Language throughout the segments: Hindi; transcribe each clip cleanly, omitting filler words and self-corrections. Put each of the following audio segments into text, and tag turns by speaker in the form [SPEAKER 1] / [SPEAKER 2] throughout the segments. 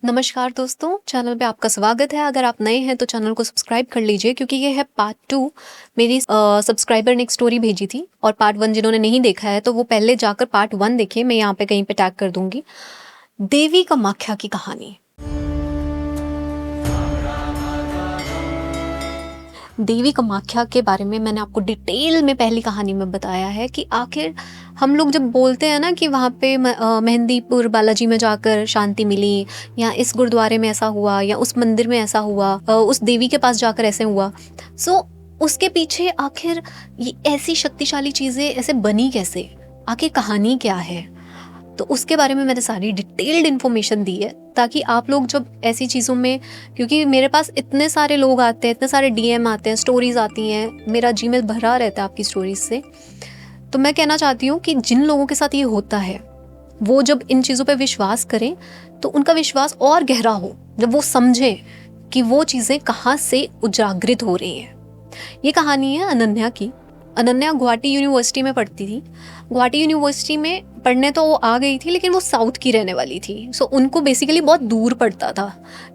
[SPEAKER 1] नमस्कार दोस्तों, चैनल पे आपका स्वागत है। अगर आप नए हैं तो चैनल को सब्सक्राइब कर लीजिए क्योंकि ये है पार्ट 2। मेरी सब्सक्राइबर ने एक स्टोरी भेजी थी और पार्ट 1 जिन्होंने नहीं देखा है तो वो पहले जाकर पार्ट 1 देखें। मैं यहाँ पे कहीं पे टैग कर दूंगी। देवी कामाख्या की कहानी। देवी कामाख्या के बारे में मैंने आपको डिटेल में पहली कहानी में बताया है कि आखिर हम लोग जब बोलते हैं ना कि वहाँ पे मेहंदीपुर बालाजी में जाकर शांति मिली, या इस गुरुद्वारे में ऐसा हुआ, या उस मंदिर में ऐसा हुआ, उस देवी के पास जाकर ऐसे हुआ। सो उसके पीछे आखिर ये ऐसी शक्तिशाली चीज़ें ऐसे बनी कैसे, आखिर कहानी क्या है, तो उसके बारे में मैंने सारी डिटेल्ड इन्फॉर्मेशन दी है ताकि आप लोग जब ऐसी चीज़ों में, क्योंकि मेरे पास इतने सारे लोग आते हैं, इतने सारे डीएम आते हैं, स्टोरीज आती हैं, मेरा जीमेल भरा रहता है आपकी स्टोरीज से। तो मैं कहना चाहती हूँ कि जिन लोगों के साथ ये होता है वो जब इन चीज़ों पे विश्वास करें तो उनका विश्वास और गहरा हो, जब वो समझें कि वो चीज़ें कहाँ से उजागृत हो रही हैं। ये कहानी है अनन्या की। अनन्या गुवाहाटी यूनिवर्सिटी में पढ़ती थी। गुवाहाटी यूनिवर्सिटी में पढ़ने तो वो आ गई थी, लेकिन वो साउथ की रहने वाली थी। सो उनको बेसिकली बहुत दूर पड़ता था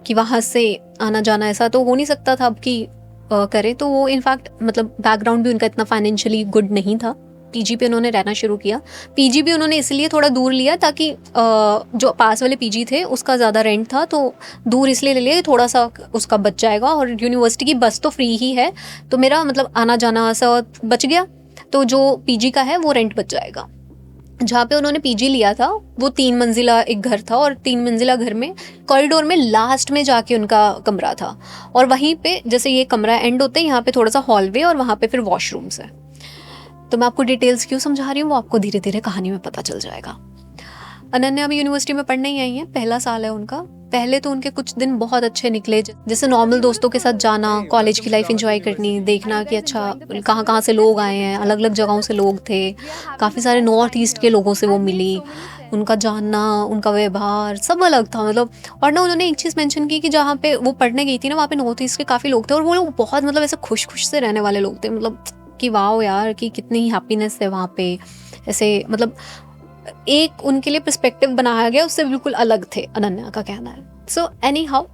[SPEAKER 1] कि वहाँ से आना जाना ऐसा तो हो नहीं सकता था अब कि करे। तो वो इनफैक्ट मतलब बैकग्राउंड भी उनका इतना फाइनेंशियली गुड नहीं था। पीजी पे उन्होंने रहना शुरू किया। पीजी भी उन्होंने इसलिए थोड़ा दूर लिया ताकि जो पास वाले पीजी थे उसका ज़्यादा रेंट था, तो दूर इसलिए ले लिया, थोड़ा सा उसका बच जाएगा। और यूनिवर्सिटी की बस तो फ्री ही है, तो मेरा मतलब आना जाना सा बच गया। तो जो पीजी का है वो रेंट बच जाएगा। जहाँ पे उन्होंने पीजी लिया था वो 3 मंजिला एक घर था, और 3 मंजिला घर में कॉरिडोर में लास्ट में जाके उनका कमरा था। और वहीं पे जैसे ये कमरा एंड होते हैं, यहाँ पे थोड़ा सा हॉलवे और वहाँ पे फिर वॉशरूम्स है। तो मैं आपको डिटेल्स क्यों समझा रही हूँ वो आपको धीरे धीरे कहानी में पता चल जाएगा। अनन्या अभी यूनिवर्सिटी में पढ़ने ही आई है, पहला साल है उनका। पहले तो उनके कुछ दिन बहुत अच्छे निकले, जैसे नॉर्मल दोस्तों के साथ जाना, कॉलेज की लाइफ एंजॉय करनी, देखना कि अच्छा कहाँ कहाँ से लोग आए हैं, अलग अलग जगहों से लोग थे, काफ़ी सारे नॉर्थ ईस्ट के लोगों से वो मिली, उनका जानना, उनका व्यवहार सब अलग था मतलब। और ना उन्होंने एक चीज़ मेंशन की कि जहाँ पे वो पढ़ने गई थी ना, वहाँ पे नॉर्थ ईस्ट के काफ़ी लोग थे, और वो लोग बहुत मतलब ऐसे खुश खुश से रहने वाले लोग थे, मतलब कि वाओ यार कि कितनी हैप्पीनेस है वहाँ पे। ऐसे मतलब एक उनके लिए पर्सपेक्टिव बनाया गया, उससे बिल्कुल अलग थे, अनन्या का कहना है। सो एनी हाउ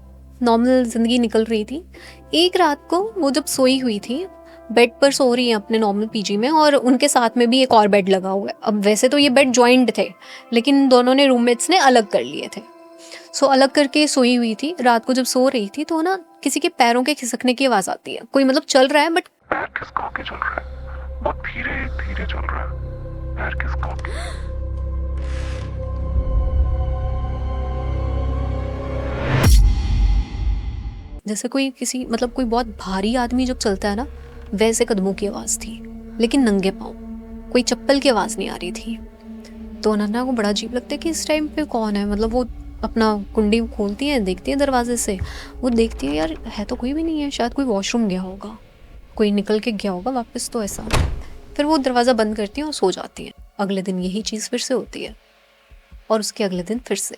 [SPEAKER 1] नॉर्मल जिंदगी निकल रही थी। एक रात को वो जब सोई हुई थी, बेड पर सो रही है अपने नॉर्मल पीजी में, और उनके साथ में भी एक और बेड लगा हुआ है। अब वैसे तो ये बेड ज्वाइंट थे, लेकिन दोनों ने रूममेट्स ने अलग कर लिए थे। सो अलग करके सोई हुई थी। रात को जब सो रही थी तो ना किसी के पैरों के खिसकने की आवाज़ आती है। कोई मतलब चल रहा है बट
[SPEAKER 2] पैर खिसका के चल रहा है, बहुत धीरे धीरे चल रहा है, पैर खिसका के।
[SPEAKER 1] जैसे कोई किसी मतलब कोई बहुत भारी आदमी जब चलता है ना, वैसे कदमों की आवाज़ थी, लेकिन नंगे पाँव। कोई चप्पल की आवाज़ नहीं आ रही थी। तो अनन्या को बड़ा अजीब लगता है कि इस टाइम पे कौन है। मतलब वो अपना कुंडी खोलती है, देखती है दरवाजे से, वो देखती है यार है तो कोई भी नहीं है, शायद कोई वॉशरूम गया होगा, कोई निकल के गया होगा वापस, तो ऐसा। फिर वो दरवाज़ा बंद करती है और सो जाती है। अगले दिन यही चीज़ फिर से होती है, और उसके अगले दिन फिर से।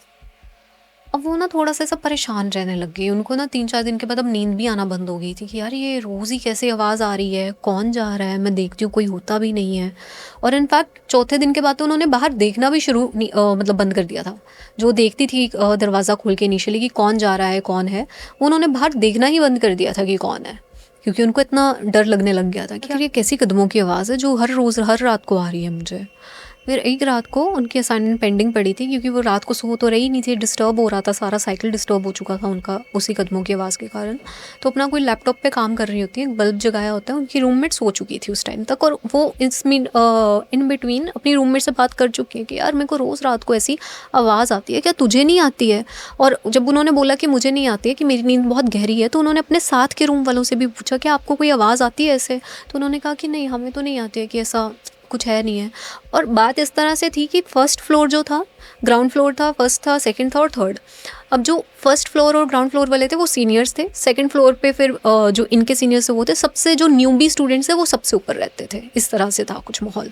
[SPEAKER 1] अब वो ना थोड़ा सा ऐसा परेशान रहने लग गई। उनको ना 3-4 दिन के बाद अब नींद भी आना बंद हो गई थी कि यार ये रोज़ ही कैसे आवाज़ आ रही है, कौन जा रहा है, मैं देखती हूँ कोई होता भी नहीं है। और इनफैक्ट चौथे दिन के बाद तो उन्होंने बाहर देखना भी मतलब बंद कर दिया था। जो देखती थी दरवाज़ा खोल के इनिशियली कि कौन जा रहा है कौन है, उन्होंने बाहर देखना ही बंद कर दिया था कि कौन है, क्योंकि उनको इतना डर लगने लग गया था कि यार ये कैसी कदमों की आवाज़ है जो हर रोज़ हर रात को आ रही है मुझे। फिर एक रात को उनकी असाइनमेंट पेंडिंग पड़ी थी, क्योंकि वो रात को सो तो रही नहीं थी, डिस्टर्ब हो रहा था, सारा साइकिल डिस्टर्ब हो चुका था उनका उसी कदमों की आवाज़ के कारण। तो अपना कोई लैपटॉप पे काम कर रही होती है, बल्ब जगाया होता है, उनकी रूममेट सो चुकी थी उस टाइम तक, और वो इन बिटवीन अपनी रूममेट से बात कर चुकी है कि यार मेरे को रोज़ रात को ऐसी आवाज़ आती है, क्या तुझे नहीं आती है। और जब उन्होंने बोला कि मुझे नहीं आती है, कि मेरी नींद बहुत गहरी है, तो उन्होंने अपने साथ के रूम वालों से भी पूछा कि आपको कोई आवाज़ आती है ऐसे। तो उन्होंने कहा कि नहीं हमें तो नहीं आती है, कि ऐसा कुछ है नहीं है। और बात इस तरह से थी कि फर्स्ट फ्लोर जो था, ग्राउंड फ्लोर था, फर्स्ट था, सेकंड था और थर्ड। अब जो फर्स्ट फ्लोर और ग्राउंड फ्लोर वाले थे वो सीनियर्स थे, सेकंड फ्लोर पे फिर जो इनके सीनियर्स वो थे, सबसे जो न्यूबी स्टूडेंट्स हैं वो सबसे ऊपर रहते थे। इस तरह से था कुछ माहौल।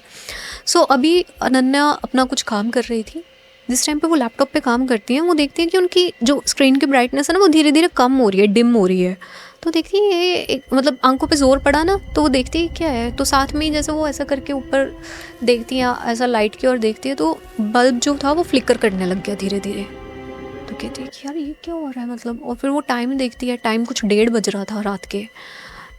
[SPEAKER 1] सो अभी अनन्या अपना कुछ काम कर रही थी। जिस टाइम पे वो लैपटॉप पे काम करती हैं, वो देखती हैं कि उनकी जो स्क्रीन की ब्राइटनेस है ना वो धीरे धीरे कम हो रही है, डिम हो रही है। तो देखती है ये मतलब आंखों पे जोर पड़ा ना, तो वो देखती है क्या है। तो साथ में ही जैसे वो ऐसा करके ऊपर देखती है, ऐसा लाइट की ओर देखती है, तो बल्ब जो था वो फ्लिकर करने लग गया धीरे धीरे। तो कहती है कि यार ये क्या हो रहा है मतलब। और फिर वो टाइम देखती है, टाइम कुछ 1:30 बज रहा था रात के।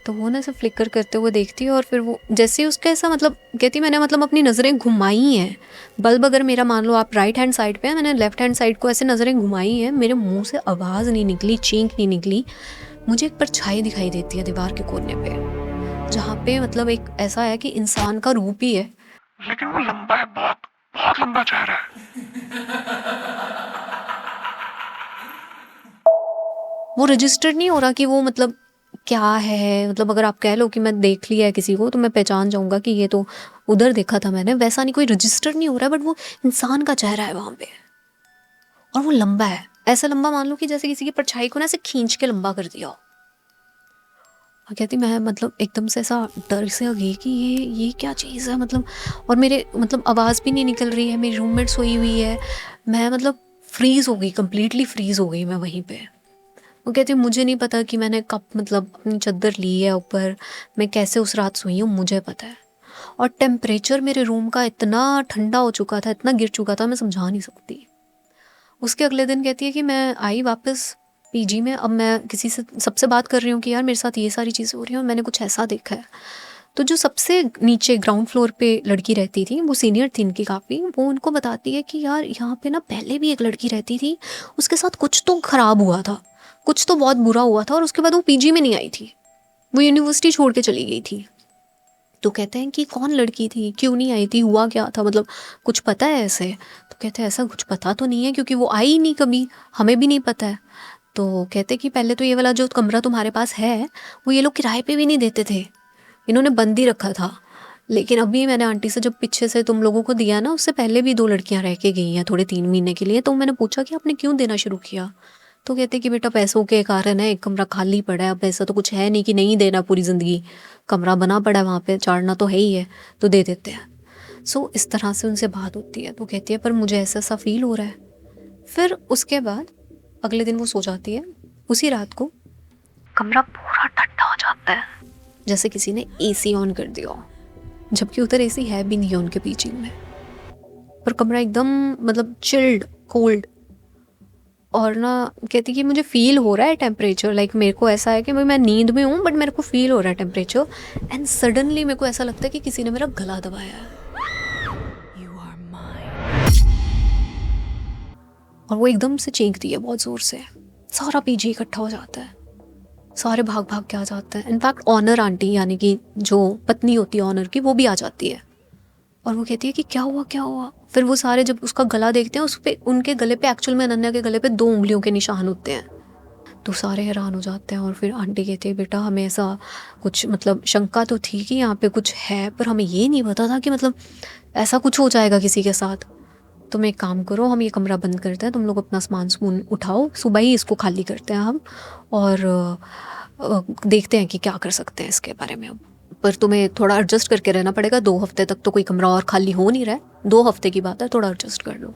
[SPEAKER 1] तो वो ना ऐसे फ्लिकर करते हुए देखती है और फिर वो जैसे ही उसका ऐसा मतलब कहती मैंने मतलब अपनी नज़रें घुमाई हैं। बल्ब अगर मेरा मान लो आप राइट हैंड साइड पे है, मैंने लेफ्ट हैंड साइड को ऐसे नज़रें घुमाई हैं, मेरे मुंह से आवाज़ नहीं निकली, चीख नहीं निकली। मुझे एक परछाई दिखाई देती है दीवार के कोने पे, जहाँ पे मतलब एक ऐसा है कि इंसान का रूप ही है।
[SPEAKER 2] लेकिन वो लंबा है, बहुत बहुत लंबा चेहरा है।
[SPEAKER 1] वो रजिस्टर नहीं हो रहा कि वो मतलब क्या है। मतलब अगर आप कह लो कि मैं देख लिया है किसी को तो मैं पहचान जाऊंगा कि ये तो उधर देखा था मैंने, वैसा नहीं, कोई रजिस्टर नहीं हो रहा है। बट वो इंसान का चेहरा है वहाँ पे और वो लंबा है, ऐसा लंबा मान लो कि जैसे किसी की परछाई को ना ऐसे खींच के लंबा कर दिया हो। और कहती मैं मतलब एकदम से ऐसा डर से गई कि ये क्या चीज़ है मतलब। और मेरे मतलब आवाज़ भी नहीं निकल रही है, मेरी रूममेट सोई हुई है, मैं मतलब फ्रीज़ हो गई, कम्प्लीटली फ्रीज़ हो गई मैं वहीं पे। वो कहती मुझे नहीं पता कि मैंने कब मतलब अपनी चादर ली है ऊपर, मैं कैसे उस रात सोई हूँ मुझे पता है। और टेम्परेचर मेरे रूम का इतना ठंडा हो चुका था, इतना गिर चुका था, मैं समझा नहीं सकती। उसके अगले दिन कहती है कि मैं आई वापस पीजी में, अब मैं किसी से सबसे बात कर रही हूँ कि यार मेरे साथ ये सारी चीज़ें हो रही हैं और मैंने कुछ ऐसा देखा है। तो जो सबसे नीचे ग्राउंड फ्लोर पे लड़की रहती थी, वो सीनियर थी इनकी काफ़ी, वो उनको बताती है कि यार यहाँ पे ना पहले भी एक लड़की रहती थी, उसके साथ कुछ तो ख़राब हुआ था, कुछ तो बहुत बुरा हुआ था और उसके बाद वो पीजी में नहीं आई थी, वो यूनिवर्सिटी छोड़ के चली गई थी। तो कहते हैं कि कौन लड़की थी, क्यों नहीं आई थी, हुआ क्या था, मतलब कुछ पता है ऐसे। तो कहते हैं ऐसा कुछ पता तो नहीं है क्योंकि वो आई ही नहीं कभी, हमें भी नहीं पता है। तो कहते कि पहले तो ये वाला जो कमरा तुम्हारे पास है वो ये लोग किराए पे भी नहीं देते थे, इन्होंने बंद ही रखा था। लेकिन अभी मैंने आंटी से जब पीछे से तुम लोगों को दिया ना, उससे पहले भी 2 लड़कियां रह के गई हैं थोड़े 3 महीने के लिए। तो मैंने पूछा कि आपने क्यों देना शुरू किया। तो कहते कि बेटा पैसों के कारण है, एक कमरा खाली पड़ा है, अब ऐसा तो कुछ है नहीं कि नहीं देना पूरी ज़िंदगी, कमरा बना पड़ा है वहाँ पे, चाड़ना तो है ही है, तो दे देते हैं। सो इस तरह से उनसे बात होती है। तो कहती है पर मुझे ऐसा सा फील हो रहा है। फिर उसके बाद अगले दिन वो सो जाती है, उसी रात को कमरा पूरा ठंडा हो जाता है, जैसे किसी ने एसी ऑन कर दिया हो, जबकि उधर एसी है भी नहीं है उनके पीछे में, पर कमरा एकदम मतलब चिल्ड कोल्ड। और ना कहती कि मुझे फील हो रहा है टेम्परेचर, लाइक मेरे को ऐसा है कि मैं नींद में हूँ बट मेरे को फील हो रहा है टेम्परेचर। एंड सडनली मेरे को ऐसा लगता है कि किसी ने मेरा गला दबाया है। और वो एकदम से चीखती है बहुत ज़ोर से, सारा पीजी इकट्ठा हो जाता है, सारे भाग भाग के आ जाते हैं। इनफैक्ट ऑनर आंटी यानी कि जो पत्नी होती है ऑनर की, वो भी आ जाती है और वो कहती है कि क्या हुआ क्या हुआ। फिर वो सारे जब उसका गला देखते हैं, उस पे उनके गले पे एक्चुअल में अनन्या के गले पे 2 उंगलियों के निशान होते हैं। तो सारे हैरान हो जाते हैं और फिर आंटी कहती है बेटा हमें ऐसा कुछ मतलब शंका तो थी कि यहाँ पे कुछ है, पर हमें ये नहीं पता था कि मतलब ऐसा कुछ हो जाएगा किसी के साथ। तुम एक काम करो, हम ये कमरा बंद करते हैं, तुम लोग अपना सामान समून उठाओ, सुबह ही इसको खाली करते हैं हम और देखते हैं कि क्या कर सकते हैं इसके बारे में। अब पर तुम्हें थोड़ा एडजस्ट करके रहना पड़ेगा, 2 हफ्ते तक तो कोई कमरा और खाली हो नहीं रहा है, 2 हफ्ते की बात है, थोड़ा एडजस्ट कर लो।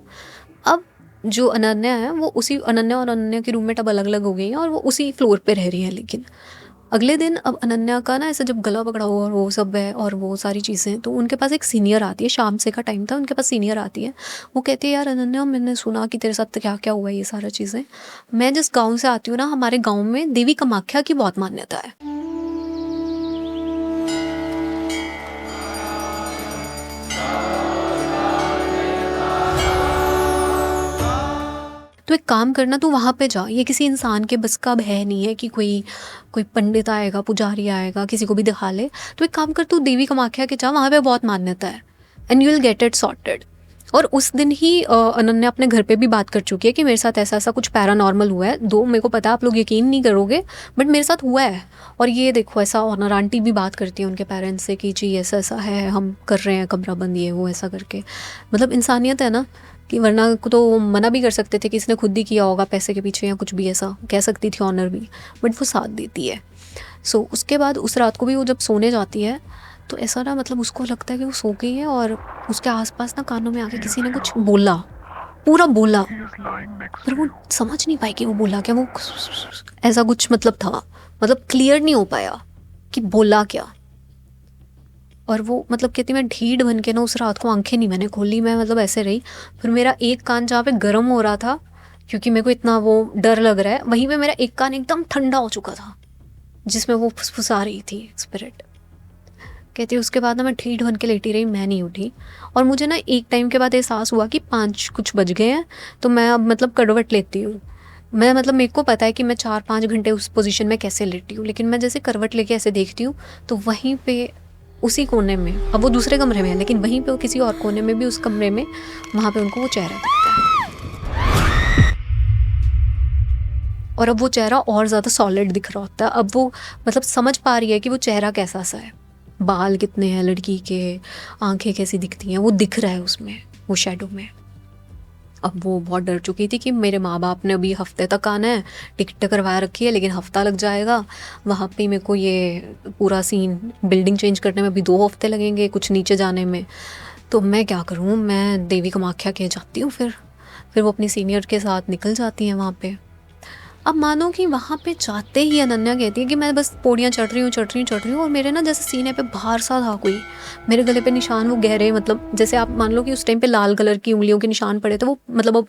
[SPEAKER 1] अब जो अनन्या है वो उसी अनन्या और अनन्या की रूममेट अब अलग अलग हो गई हैं और वो उसी फ्लोर पे रह रही है। लेकिन अगले दिन अब अनन्या का ना ऐसे जब गला पकड़ा हुआ और वो सब है और वो सारी चीज़ें, तो उनके पास एक सीनियर आती है, शाम से का टाइम था, उनके पास सीनियर आती है। वो कहती है यार अनन्या मैंने सुना कि तेरे साथ क्या क्या हुआ है, ये सारा चीज़ें। मैं जिस गाँव से आती हूँ ना, हमारे गाँव में देवी कामाख्या की बहुत मान्यता है। तो एक काम करना, तू वहाँ पे जा, ये किसी इंसान के बस का अब है नहीं है कि कोई कोई पंडित आएगा, पुजारी आएगा, किसी को भी दिखा ले। तो एक काम कर, तू देवी कामाख्या के जा, वहाँ पे बहुत मान्यता है and you will get it sorted. और उस दिन ही अनन्या अपने घर पे भी बात कर चुकी है कि मेरे साथ ऐसा ऐसा कुछ पैरानॉर्मल हुआ है। मेरे को पता है आप लोग यकीन नहीं करोगे बट मेरे साथ हुआ है। और ये देखो ऐसा, ऑनर आंटी भी बात करती है उनके पेरेंट्स से कि जी ऐसा ऐसा है, हम कर रहे हैं कमरा बंद, ये वो ऐसा करके। मतलब इंसानियत है ना, कि वरना को तो मना भी कर सकते थे कि इसने खुद ही किया होगा पैसे के पीछे या कुछ भी, ऐसा कह सकती थी ऑनर भी, बट वो साथ देती है। सो उसके बाद उस रात को भी वो जब सोने जाती है तो ऐसा ना मतलब उसको लगता है कि वो सो गई है और उसके आसपास ना कानों में आके किसी ने कुछ बोला, पूरा बोला,
[SPEAKER 2] He is lying next
[SPEAKER 1] पर
[SPEAKER 2] to
[SPEAKER 1] वो
[SPEAKER 2] you.
[SPEAKER 1] समझ नहीं पाई कि वो बोला क्या। वो ऐसा कुछ मतलब था, मतलब क्लियर नहीं हो पाया कि बोला क्या। और वो मतलब कहती मैं ढीठ बन के ना उस रात को आंखें नहीं मैंने खोली, मैं मतलब ऐसे रही। फिर मेरा एक कान जहाँ पे गर्म हो रहा था क्योंकि मेरे को इतना वो डर लग रहा है। वहीं पे मेरा एक कान एकदम ठंडा हो चुका था जिसमें वो फुसफुसा रही थी स्पिरिट। कहती है उसके बाद ना मैं ठीक बन के लेटी रही, मैं नहीं उठी। और मुझे ना एक टाइम के बाद एहसास हुआ कि 5 कुछ बज गए हैं, तो मैं अब मतलब करवट लेती हूँ। मैं मतलब मेरे को पता है कि मैं 4-5 घंटे उस पोजीशन में कैसे लेटी हूँ, लेकिन मैं जैसे करवट लेके ऐसे देखती हूँ तो वहीं पे उसी कोने में, अब वो दूसरे कमरे में है लेकिन वहीं पे वो किसी और कोने में भी उस कमरे में वहाँ पे उनको वो चेहरा दिखता है। और अब वो चेहरा और ज़्यादा सॉलिड दिख रहा होता है। अब वो मतलब समझ पा रही है कि वो चेहरा कैसा सा है, बाल कितने हैं लड़की के, आंखें कैसी दिखती हैं, वो दिख रहा है उसमें, वो शैडो में। अब वो बहुत डर चुकी थी कि मेरे माँ बाप ने अभी हफ्ते तक आना है, टिकट करवा रखी है लेकिन हफ्ता लग जाएगा, वहाँ पे मेरे को ये पूरा सीन बिल्डिंग चेंज करने में भी 2 हफ्ते लगेंगे, कुछ नीचे जाने में। तो मैं क्या करूँ, मैं देवी कामाख्या के जाती हूँ। फिर वो अपनी सीनियर के साथ निकल जाती हैं वहाँ पे। अब मानो कि वहाँ पे जाते ही अनन्या कहती है कि मैं बस पौड़ियाँ चढ़ रही हूँ और मेरे ना जैसे सीने पे भार सा था कोई, मेरे गले पे निशान वो गहरे, मतलब जैसे आप मान लो कि उस टाइम पे लाल कलर की उंगलियों के निशान पड़े थे, वो मतलब अब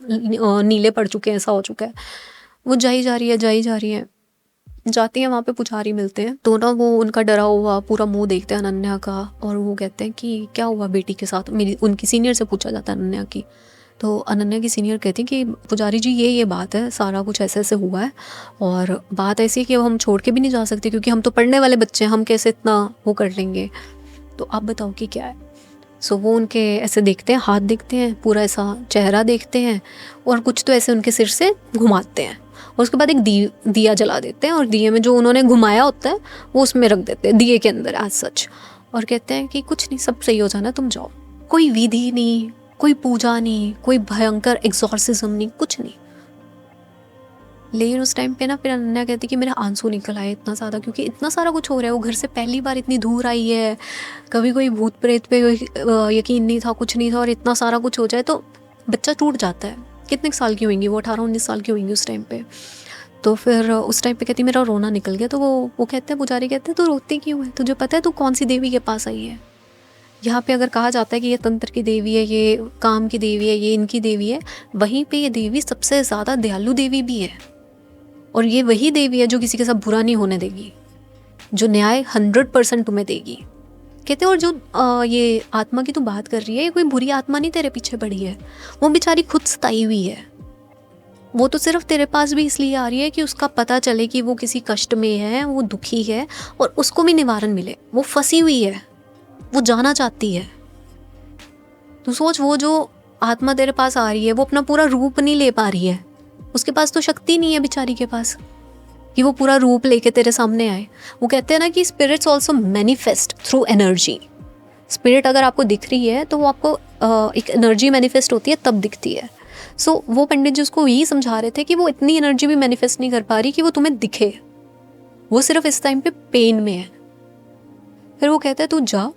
[SPEAKER 1] नीले पड़ चुके हैं, ऐसा हो चुका है। वो जाई जा रही है। जाती हैं वहाँ पे पुजारी मिलते हैं तो ना वो उनका डरा हुआ पूरा मुंह देखते हैं अनन्या का, और वो कहते हैं कि क्या हुआ बेटी के साथ। मेरी उनकी सीनियर से पूछा जाता है अनन्या की, तो अनन्या की सीनियर कहती है कि पुजारी जी ये बात है, सारा कुछ ऐसे ऐसे हुआ है और बात ऐसी है कि अब हम छोड़ के भी नहीं जा सकते क्योंकि हम तो पढ़ने वाले बच्चे हैं, हम कैसे इतना वो कर लेंगे, तो आप बताओ कि क्या है। सो वो उनके ऐसे देखते हैं, हाथ देखते हैं, पूरा ऐसा चेहरा देखते हैं और कुछ तो ऐसे उनके सिर से घुमाते हैं और उसके बाद एक दिया जला देते हैं और दिए में जो उन्होंने घुमाया होता है वो उसमें रख देते हैं, दिए के अंदर एज सच, और कहते हैं कि कुछ नहीं, सब सही हो जाना, तुम जाओ। कोई विधि नहीं, कोई पूजा नहीं, कोई भयंकर एग्जॉर्सिज्म नहीं, कुछ नहीं। लेकिन उस टाइम पे ना फिर अनन्या कहती कि मेरा आंसू निकल आए इतना ज़्यादा, क्योंकि इतना सारा कुछ हो रहा है, वो घर से पहली बार इतनी दूर आई है, कभी कोई भूत प्रेत पे यकीन नहीं था, कुछ नहीं था, और इतना सारा कुछ हो जाए तो बच्चा टूट जाता है। कितने साल की होंगी वो, 18-19 साल की होंगी उस टाइम पे। तो फिर उस टाइम पे कहती मेरा रोना निकल गया। तो वो कहते हैं, पुजारी कहते हैं तू रोती क्यों है, तुझे पता है तू कौन सी देवी के पास आई है। यहाँ पे अगर कहा जाता है कि ये तंत्र की देवी है, ये काम की देवी है, ये इनकी देवी है, वहीं पे ये देवी सबसे ज़्यादा दयालु देवी भी है, और ये वही देवी है जो किसी के साथ बुरा नहीं होने देगी, जो न्याय 100% तुम्हें देगी। कहते हैं और जो ये आत्मा की तू बात कर रही है, ये कोई बुरी आत्मा नहीं तेरे पीछे पड़ी है, वो बेचारी खुद सताई हुई है, वो तो सिर्फ तेरे पास भी इसलिए आ रही है कि उसका पता चले कि वो किसी कष्ट में है, वो दुखी है और उसको भी निवारण मिले। वो फंसी हुई है, वो जाना चाहती है। तू सोच, वो जो आत्मा तेरे पास आ रही है वो अपना पूरा रूप नहीं ले पा रही है, उसके पास तो शक्ति नहीं है बेचारी के पास कि वो पूरा रूप लेके तेरे सामने आए। वो कहते हैं ना कि spirits also manifest through energy. Spirit अगर आपको दिख रही है तो वो आपको एक एनर्जी मैनिफेस्ट होती है तब दिखती है। सो वो पंडित जी उसको यही समझा रहे थे कि वो इतनी एनर्जी भी मैनिफेस्ट नहीं कर पा रही कि वो तुम्हें दिखे, वो सिर्फ इस टाइम पे पेन में है। फिर वो कहता है तू जा,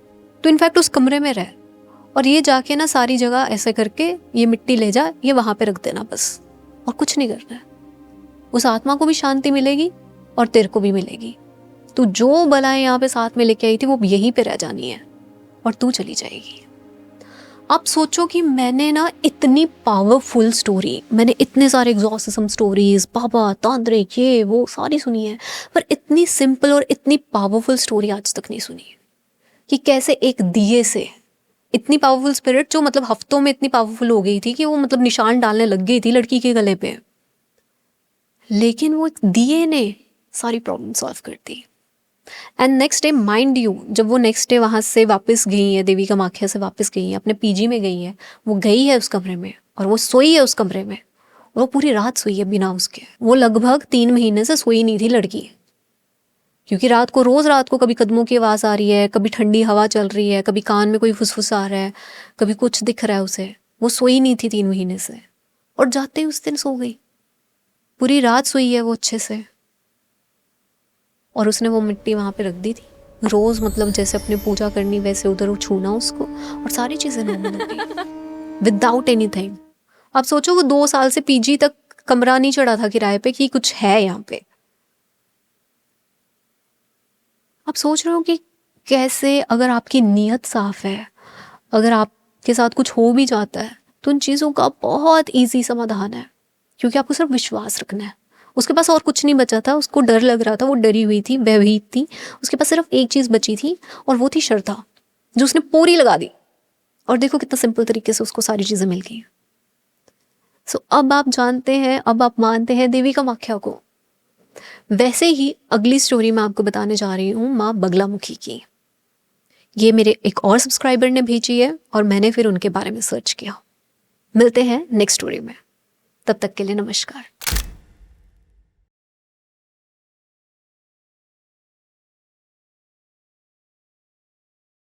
[SPEAKER 1] तो इनफैक्ट उस कमरे में रह और ये जाके ना सारी जगह ऐसे करके ये मिट्टी ले जा, ये वहाँ पे रख देना बस, और कुछ नहीं करना है। उस आत्मा को भी शांति मिलेगी और तेरे को भी मिलेगी। तू जो बलाएं यहाँ पे साथ में लेके आई थी वो यहीं पे रह जानी है और तू चली जाएगी। आप सोचो कि मैंने ना इतनी पावरफुल स्टोरी, मैंने इतने सारे एग्जॉर्सिज्म स्टोरीज, बाबा तांत्रिक ये वो सारी सुनी है, पर इतनी सिंपल और इतनी पावरफुल स्टोरी आज तक नहीं सुनी कि कैसे एक दिए से इतनी पावरफुल स्पिरिट, जो मतलब हफ्तों में इतनी पावरफुल हो गई थी कि वो मतलब निशान डालने लग गई थी लड़की के गले पे, लेकिन वो एक दिए ने सारी प्रॉब्लम सॉल्व कर दी। And next day, mind you, जब वो नेक्स्ट डे वहाँ से वापस गई है, देवी कामाख्या से वापस गई है, अपने पीजी में गई है, वो गई है उस कमरे में और वो सोई है उस कमरे में, और वो पूरी रात सोई है बिना उसके। वो लगभग 3 महीने से सोई नहीं थी लड़की, क्योंकि रोज रात को कभी कदमों की आवाज़ आ रही है, कभी ठंडी हवा चल रही है, कभी कान में कोई फुसफुस आ रहा है, कभी कुछ दिख रहा है उसे। वो सोई नहीं थी 3 महीने से, और जाते ही उस दिन सो गई। पूरी रात सोई है वो अच्छे से, और उसने वो मिट्टी वहाँ पे रख दी थी। रोज मतलब जैसे अपनी पूजा करनी वैसे उधर छूना उसको, और सारी चीजें नॉर्मल हो गई विदाउट एनीथिंग। आप सोचो वो 2 साल से पीजी तक कमरा नहीं चढ़ा था किराए पे कि कुछ है यहाँ पे। आप सोच रहे हो कि कैसे अगर आपकी नीयत साफ है, अगर आपके साथ कुछ हो भी जाता है तो उन चीज़ों का बहुत ईजी समाधान है, क्योंकि आपको सिर्फ विश्वास रखना है। उसके पास और कुछ नहीं बचा था, उसको डर लग रहा था, वो डरी हुई थी, भयभीत थी। उसके पास सिर्फ एक चीज़ बची थी और वो थी श्रद्धा, जो उसने पूरी लगा दी। और देखो कितना सिंपल तरीके से उसको सारी चीज़ें मिल गई। सो अब आप जानते हैं, अब आप मानते हैं देवी कामाख्या को। वैसे ही अगली स्टोरी मैं आपको बताने जा रही हूँ माँ बगलामुखी की। ये मेरे एक और सब्सक्राइबर ने भेजी है और मैंने फिर उनके बारे में सर्च किया। मिलते हैं नेक्स्ट स्टोरी में, तब तक के लिए नमस्कार।